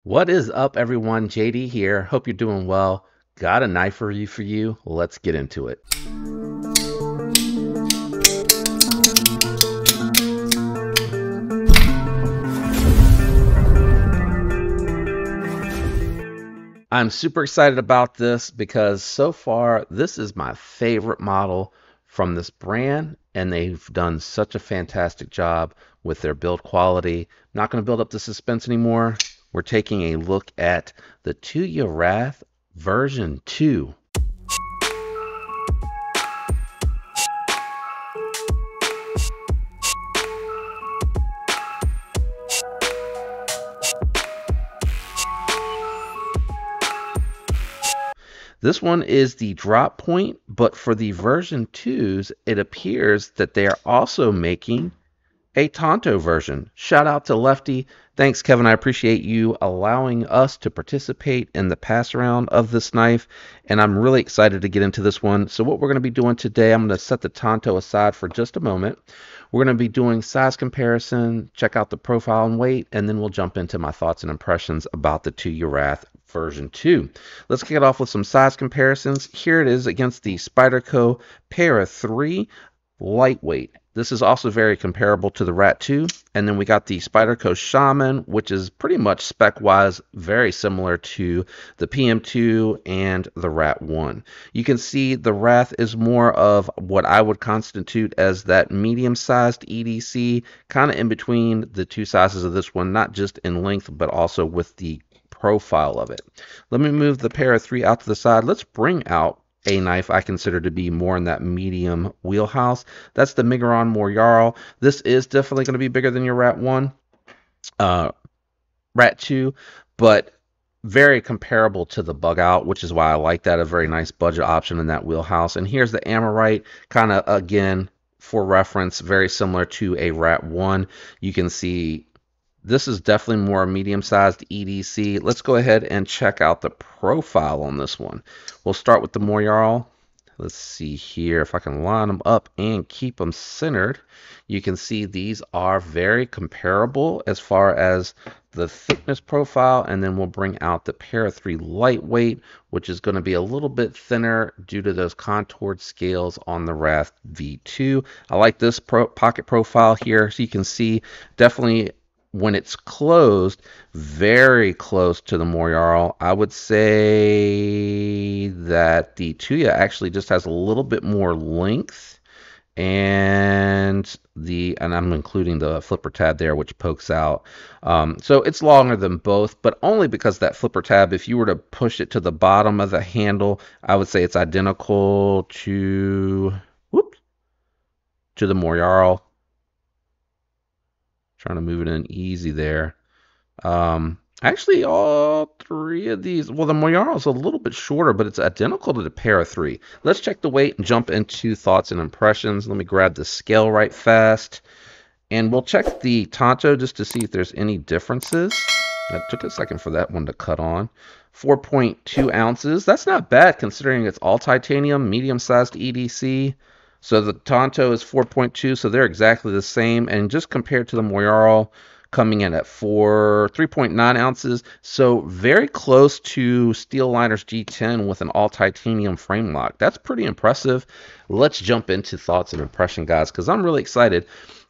What is up, everyone? JD here. Hope you're doing well. Got a knife review for you. Let's get into it. I'm super excited about this because so far this is my favorite model from this brand, and they've done such a fantastic job with their build quality. Not going to build up the suspense anymore. We're taking a look at the Tuya version 2. This one is the drop point, but for the version 2s, it appears that they are also making a Tonto version. Shout out to Lefty. Thanks, Kevin. I appreciate you allowing us to participate in the pass around of this knife, and I'm really excited to get into this one. So what we're going to be doing today, I'm going to set the Tonto aside for just a moment. We're going to be doing size comparison, check out the profile and weight, and then we'll jump into my thoughts and impressions about the Tuya version 2. Let's kick it off with some size comparisons. Here it is against the Spyderco Para 3 lightweight. This is also very comparable to the Rat 2. And then we got the Spyderco Shaman, which is pretty much spec-wise very similar to the PM2 and the Rat 1. You can see the Wrath is more of what I would constitute as that medium-sized EDC, kind of in between the two sizes of this one, not just in length, but also with the profile of it. Let me move the Para 3 out to the side. Let's bring out a knife I consider to be more in that medium wheelhouse. That's the Miguron Mojarl. This is definitely going to be bigger than your Rat 1, Rat 2, but very comparable to the Bug Out, which is why I like that. A very nice budget option in that wheelhouse. And here's the Amorite, kind of, again, for reference, very similar to a Rat 1. You can see this is definitely more medium-sized EDC. Let's go ahead and check out the profile on this one. We'll start with the Mojarl. Let's see here if I can line them up and keep them centered. You can see these are very comparable as far as the thickness profile, and then we'll bring out the Para 3 lightweight, which is going to be a little bit thinner due to those contoured scales on the Wrath V2. I like this pocket profile here, so you can see definitely when it's closed, very close to the Mojarl. I would say that the Tuya actually just has a little bit more length, and I'm including the flipper tab there, which pokes out. So it's longer than both, but only because that flipper tab, if you were to push it to the bottom of the handle, I would say it's identical to the Mojarl. Trying to move it in easy there. Actually, all three of these, well, the Mojarl is a little bit shorter, but it's identical to the Para 3. Let's check the weight and jump into thoughts and impressions. Let me grab the scale right fast. And we'll check the Tonto just to see if there's any differences. That took a second for that one to cut on. 4.2 ounces. That's not bad considering it's all titanium, medium-sized EDC. So the Tonto is 4.2, so they're exactly the same. And just compared to the Mojarl, coming in at 3.9 ounces. So very close to Steel Liners G10 with an all titanium frame lock. That's pretty impressive. Let's jump into thoughts and impression, guys, because I'm really excited.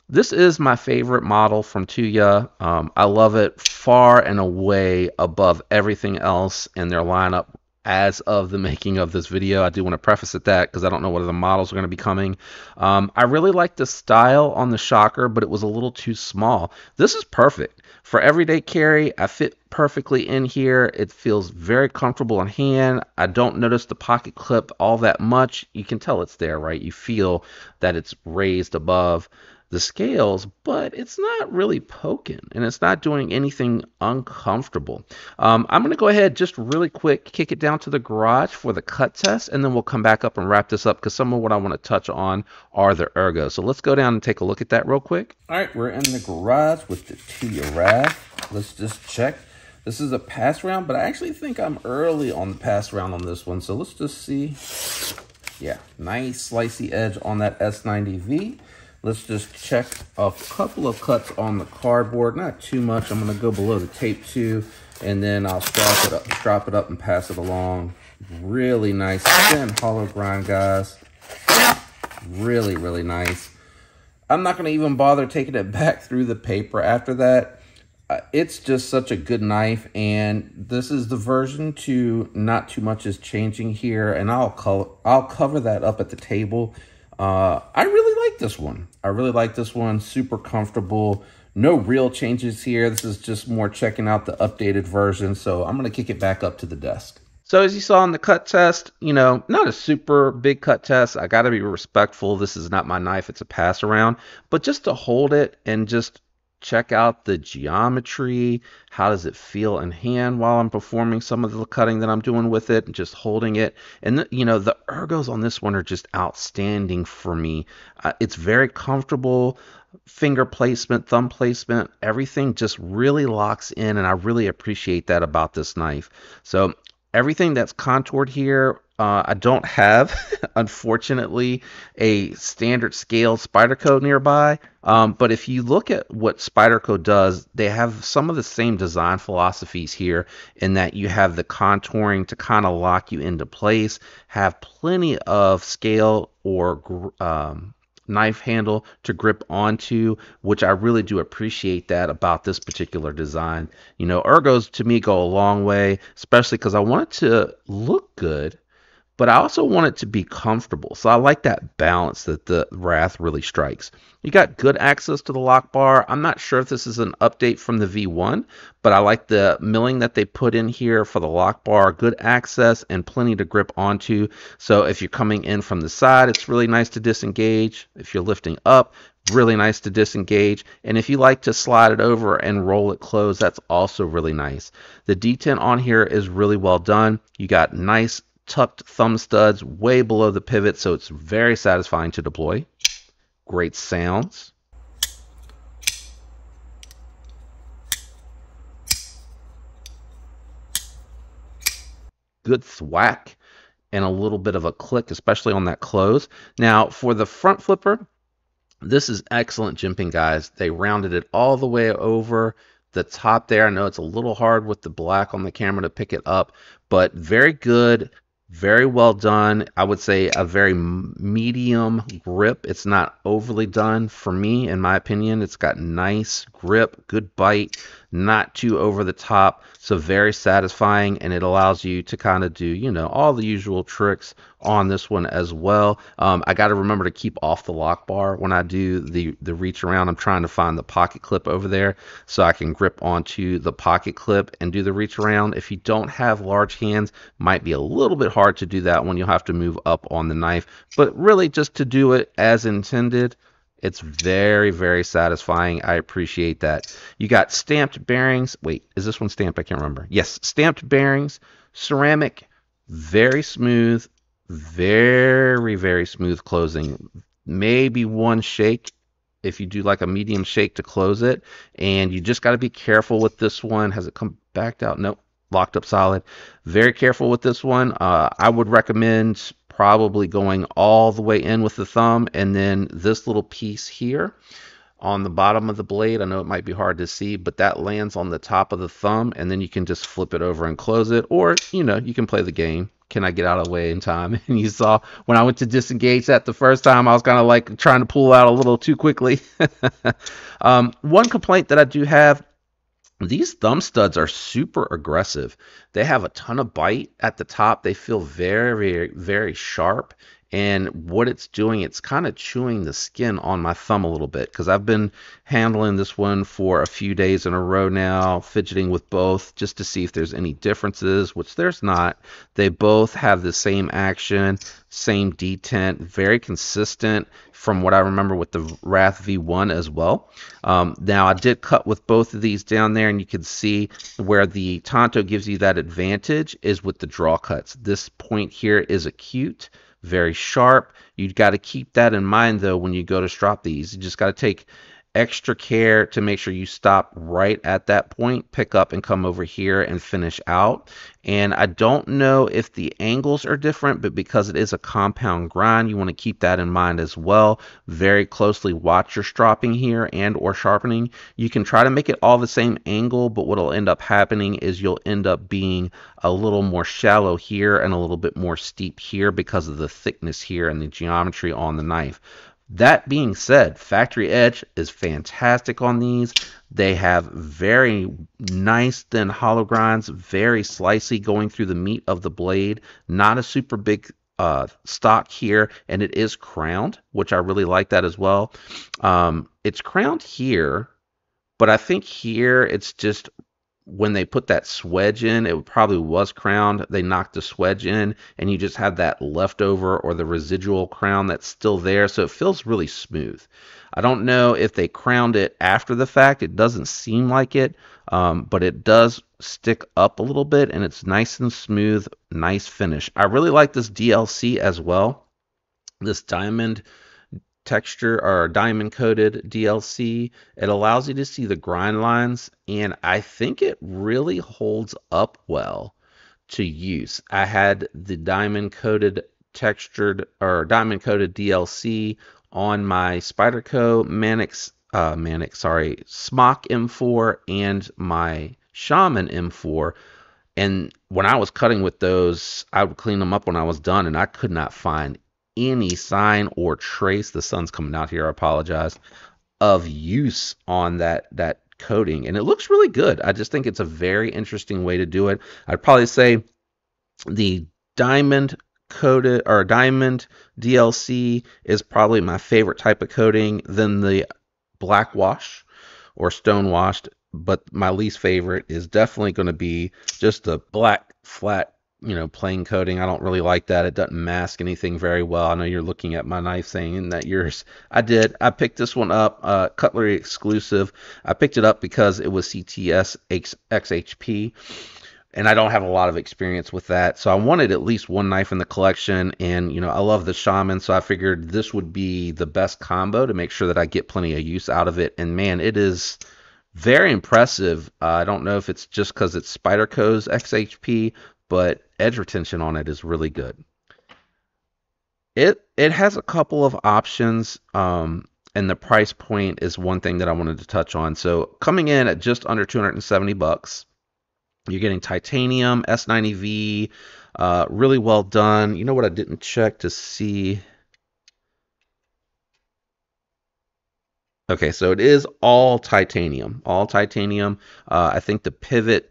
This is my favorite model from Tuya. I love it far and away above everything else in their lineup as of the making of this video. I do want to preface it that because I don't know what other models are going to be coming. I really like the style on the shocker, but it was a little too small. This is perfect for everyday carry. I fit perfectly in here. It feels very comfortable in hand. I don't notice the pocket clip all that much. You can tell it's there, right? You feel that it's raised above the scales, but it's not really poking and it's not doing anything uncomfortable. I'm going to go ahead just really quick, kick it down to the garage for the cut test, and then we'll come back up and wrap this up because some of what I want to touch on are the ergos. So let's go down and take a look at that real quick. All right, we're in the garage with the Tuya. Let's just check. This is a pass round, but I actually think I'm early on the pass round on this one. So let's just see. Yeah, nice slicey edge on that S90V. Let's just check a couple of cuts on the cardboard, not too much. I'm going to go below the tape too and then I'll strap it up and pass it along. Really nice thin hollow grind, guys. Really, really nice. I'm not going to even bother taking it back through the paper after that. It's just such a good knife, and this is the version 2. Not too much is changing here, and I'll cover that up at the table. I really like this one. I really like this one. Super comfortable. No real changes here. This is just more checking out the updated version, so I'm going to kick it back up to the desk. So as you saw in the cut test, not a super big cut test. I got to be respectful. This is not my knife. It's a pass around. But just to hold it and just check out the geometry. How does it feel in hand while I'm performing some of the cutting that I'm doing with it and just holding it. And, the ergos on this one are just outstanding for me. It's very comfortable. Finger placement, thumb placement, everything just really locks in, and I really appreciate that about this knife. So everything that's contoured here, I don't have, unfortunately, a standard scale Spyderco nearby. But if you look at what Spyderco does, they have some of the same design philosophies here in that you have the contouring to kind of lock you into place, have plenty of scale or knife handle to grip onto, which I really do appreciate that about this particular design. Ergos to me go a long way, especially because I want it to look good, but I also want it to be comfortable. So I like that balance that the Wrath really strikes. You got good access to the lock bar. I'm not sure if this is an update from the V1, but I like the milling that they put in here for the lock bar. Good access and plenty to grip onto. So if you're coming in from the side, it's really nice to disengage. If you're lifting up, really nice to disengage. And if you like to slide it over and roll it closed, that's also really nice. The detent on here is really well done. You got nice tucked thumb studs way below the pivot, so it's very satisfying to deploy. Great sounds. Good thwack and a little bit of a click, especially on that close. Now, for the front flipper, this is excellent jimping, guys. They rounded it all the way over the top there. I know it's a little hard with the black on the camera to pick it up, but very good. Very well done. I would say a very medium grip. It's not overly done for me, in my opinion. It's got nice grip, good bite, not too over the top. So very satisfying, and it allows you to kind of do, all the usual tricks on this one as well. I got to remember to keep off the lock bar when I do the reach around. I'm trying to find the pocket clip over there so I can grip onto the pocket clip and do the reach around. If you don't have large hands, might be a little bit hard to do that one. You'll have to move up on the knife, but really just to do it as intended, it's very, very satisfying. I appreciate that. You got stamped bearings. Wait, is this one stamped? I can't remember. Yes, stamped bearings, ceramic, very smooth, very, very smooth closing. Maybe one shake if you do like a medium shake to close it, and you just got to be careful with this one. Has it come backed out? Nope. Locked up solid. Very careful with this one. I would recommend probably going all the way in with the thumb, and then this little piece here on the bottom of the blade, I know it might be hard to see, but that lands on the top of the thumb, and then you can just flip it over and close it, or you can play the game. Can I get out of the way in time? And you saw when I went to disengage that the first time, I was kind of like trying to pull out a little too quickly. One complaint that I do have, these thumb studs are super aggressive. They have a ton of bite at the top. They feel very, very, very sharp. And what it's doing, it's kind of chewing the skin on my thumb a little bit, because I've been handling this one for a few days in a row now, fidgeting with both just to see if there's any differences, which there's not. They both have the same action, same detent, very consistent from what I remember with the Wrath V1 as well. Now, I did cut with both of these down there, and you can see where the Tonto gives you that advantage is with the draw cuts. This point here is acute, very sharp. You've got to keep that in mind, though, when you go to strop these. You just got to take extra care to make sure you stop right at that point, pick up and come over here and finish out. And I don't know if the angles are different, but because it is a compound grind, you want to keep that in mind as well. Very closely watch your stropping here and or sharpening. You can try to make it all the same angle, but what'll end up happening is you'll end up being a little more shallow here and a little bit more steep here because of the thickness here and the geometry on the knife. That being said, factory edge is fantastic on these. They have very nice thin hollow grinds, very slicey going through the meat of the blade. Not a super big stock here, and it is crowned, which I really like that as well. It's crowned here, but I think here it's just when they put that swedge in, it probably was crowned. They knocked the swedge in, and you just have that leftover or the residual crown that's still there, so it feels really smooth. I don't know if they crowned it after the fact. It doesn't seem like it, but it does stick up a little bit, and it's nice and smooth, nice finish. I really like this DLC as well. This diamond texture or diamond coated DLC. It allows you to see the grind lines, and I think it really holds up well to use. I had the diamond coated textured or diamond coated DLC on my Spyderco Smock M4 and my Shaman M4. And when I was cutting with those, I would clean them up when I was done, and I could not find any sign or trace, the sun's coming out here, I apologize, of use on that coating. And it looks really good. I just think it's a very interesting way to do it. I'd probably say the diamond coated or diamond DLC is probably my favorite type of coating than the black wash or stone washed, but my least favorite is definitely going to be just the black flat, plain coating. I don't really like that. It doesn't mask anything very well. I know you're looking at my knife saying that yours. I did. I picked this one up, cutlery exclusive. I picked it up because it was CTS XHP, and I don't have a lot of experience with that. So I wanted at least one knife in the collection, and I love the Shaman, so I figured this would be the best combo to make sure that I get plenty of use out of it. And man, it is very impressive. I don't know if it's just because it's Spyderco's XHP, but edge retention on it is really good. It has a couple of options, and the price point is one thing that I wanted to touch on. So coming in at just under 270 bucks, you're getting titanium S90V, really well done. You know what I didn't check to see? Okay, so it is all titanium, all titanium. I think the pivot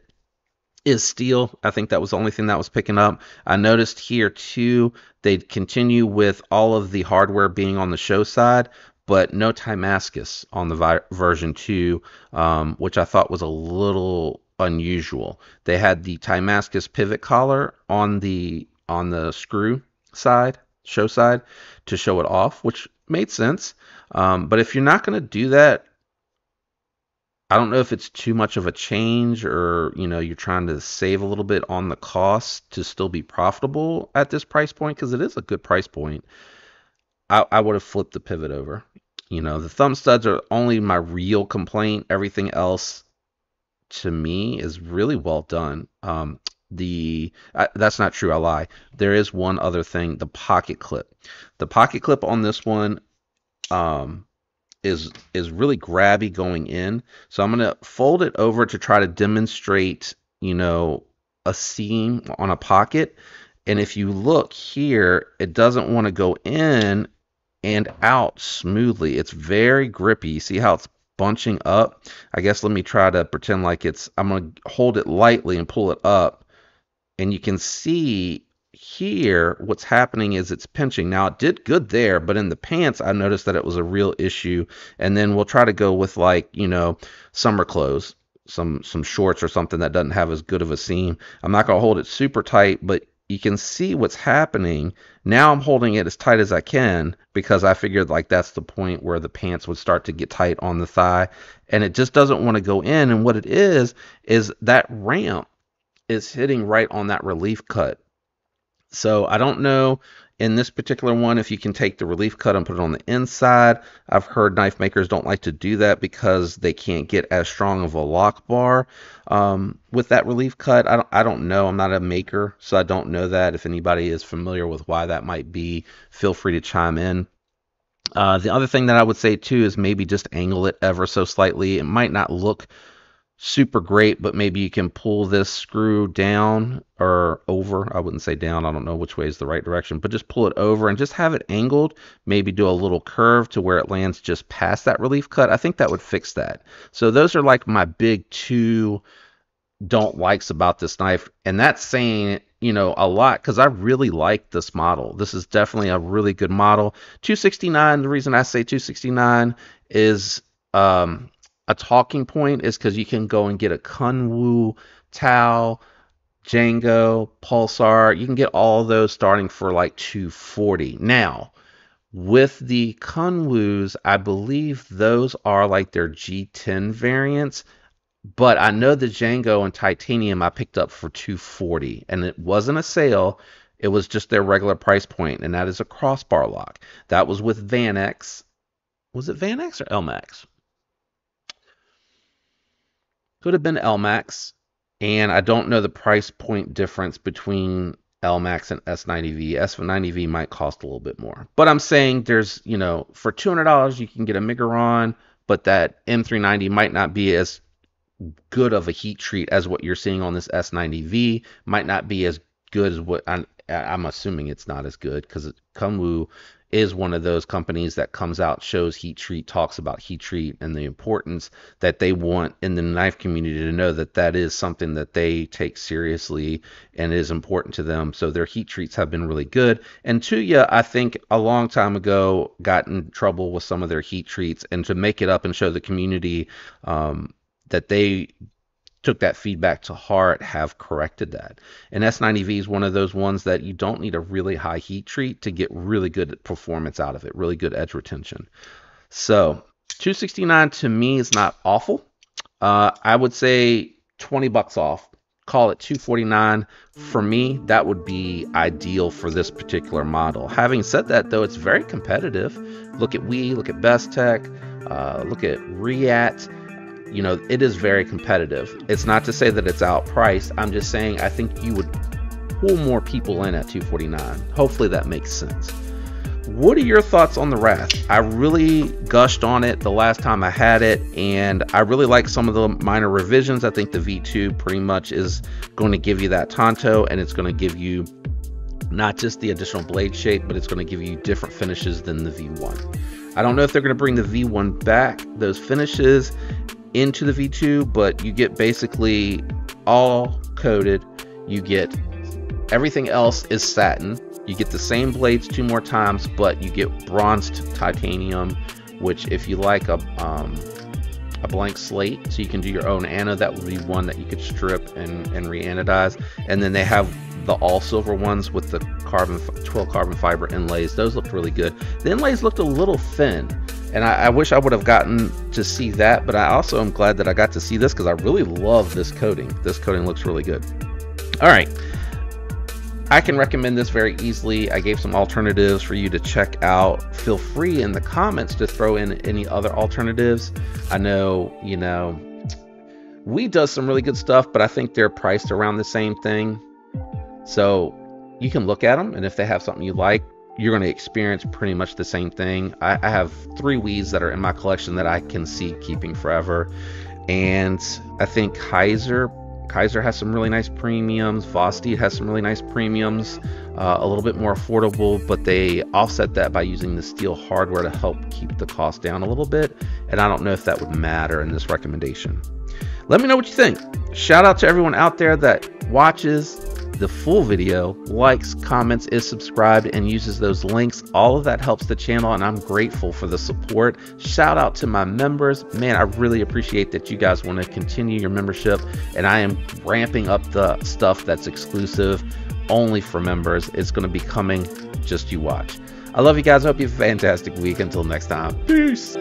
is steel. I think that was the only thing that was picking up. I noticed here too, they continue with all of the hardware being on the show side, but no Timascus on the version 2, which I thought was a little unusual. They had the Timascus pivot collar on the screw side, show side, to show it off, which made sense. But if you're not going to do that, I don't know if it's too much of a change or, you're trying to save a little bit on the cost to still be profitable at this price point, because it is a good price point. I would have flipped the pivot over. The thumb studs are only my real complaint. Everything else to me is really well done. That's not true. I lie. There is one other thing, the pocket clip. The pocket clip on this one, is really grabby going in. So I'm going to fold it over to try to demonstrate, a seam on a pocket. And if you look here, it doesn't want to go in and out smoothly. It's very grippy. You see how it's bunching up? I guess let me try to pretend like I'm going to hold it lightly and pull it up. And you can see here what's happening is it's pinching. Now it did good there, but in the pants I noticed that it was a real issue. And then we'll try to go with summer clothes, some shorts or something that doesn't have as good of a seam. I'm not going to hold it super tight, but you can see what's happening. Now I'm holding it as tight as I can because I figured that's the point where the pants would start to get tight on the thigh, and it just doesn't want to go in. And what it is that ramp is hitting right on that relief cut. So I don't know In this particular one, if you can take the relief cut and put it on the inside, I've heard knife makers don't like to do that because they can't get as strong of a lock bar with that relief cut. I don't know. I'm not a maker, so I don't know that. If anybody is familiar with why that might be, feel free to chime in. The other thing that I would say too is maybe just angle it ever so slightly. It might not look super great, but maybe you can pull this screw down or over. I wouldn't say down. I don't know which way is the right direction, but just pull it over and just have it angled. Maybe do a little curve to where it lands just past that relief cut. I think that would fix that. So those are like my big two don't likes about this knife, and that's saying, you know, a lot, because I really like this model. This is definitely a really good model. 269, the reason I say 269 is a talking point is because you can go and get a Kunwu, Tao, Django, Pulsar. You can get all those starting for like 240. Now, with the Kunwus, I believe those are like their G10 variants. But I know the Django and Titanium I picked up for 240, and it wasn't a sale. It was just their regular price point, and that is a crossbar lock. That was with Vanex. Was it Vanex or Elmax? Could have been Elmax, and I don't know the price point difference between Elmax and S90V. S90V might cost a little bit more, but I'm saying there's, you know, for $200 you can get a Miguron, but that M390 might not be as good of a heat treat as what you're seeing on this S90V. Might not be as good as what I'm assuming it's not as good, because Kunwu is one of those companies that comes out, shows heat treat, talks about heat treat and the importance that they want in the knife community to know that that is something that they take seriously and is important to them. So their heat treats have been really good. And Tuya, I think a long time ago, got in trouble with some of their heat treats, and to make it up and show the community that they took that feedback to heart, have corrected that. And S90V is one of those ones that you don't need a really high heat treat to get really good performance out of it, really good edge retention. So 269 to me is not awful. I would say 20 bucks off. Call it 249. For me, that would be ideal for this particular model. Having said that, though, it's very competitive. Look at WE, look at Best Tech, look at Reat. You know, it is very competitive. It's not to say that it's outpriced. I'm just saying I think you would pull more people in at 249. Hopefully that makes sense. What are your thoughts on the Wrath? I really gushed on it the last time I had it, and I really like some of the minor revisions. I think the V2 pretty much is going to give you that Tonto, and it's going to give you not just the additional blade shape, but it's going to give you different finishes than the V1. I don't know if they're going to bring the V1 back, those finishes, into the V2, but you get basically all coated. You get everything else is satin. You get the same blades 2 more times, but you get bronzed titanium, which if you like a blank slate, so you can do your own anode, that would be one that you could strip and re-anodize. And then they have the all silver ones with the 12 carbon fiber inlays. Those look really good. The inlays looked a little thin, and I wish I would have gotten to see that, but I also am glad that I got to see this because I really love this coating. This coating looks really good. All right, I can recommend this very easily. I gave some alternatives for you to check out. Feel free in the comments to throw in any other alternatives. I know, you know, WE does some really good stuff, but I think they're priced around the same thing. So you can look at them, and if they have something you like, you're going to experience pretty much the same thing. I have 3 WEs that are in my collection that I can see keeping forever. And I think Kaiser has some really nice premiums. Vosteed has some really nice premiums, a little bit more affordable, but they offset that by using the steel hardware to help keep the cost down a little bit. And I don't know if that would matter in this recommendation. Let me know what you think. Shout out to everyone out there that watches the full video, likes, comments, is subscribed, and uses those links. All of that helps the channel, and I'm grateful for the support. Shout out to my members. Man, I really appreciate that you guys want to continue your membership, and I am ramping up the stuff that's exclusive only for members. It's going to be coming. Just you watch. I love you guys. I hope you have a fantastic week. Until next time. Peace.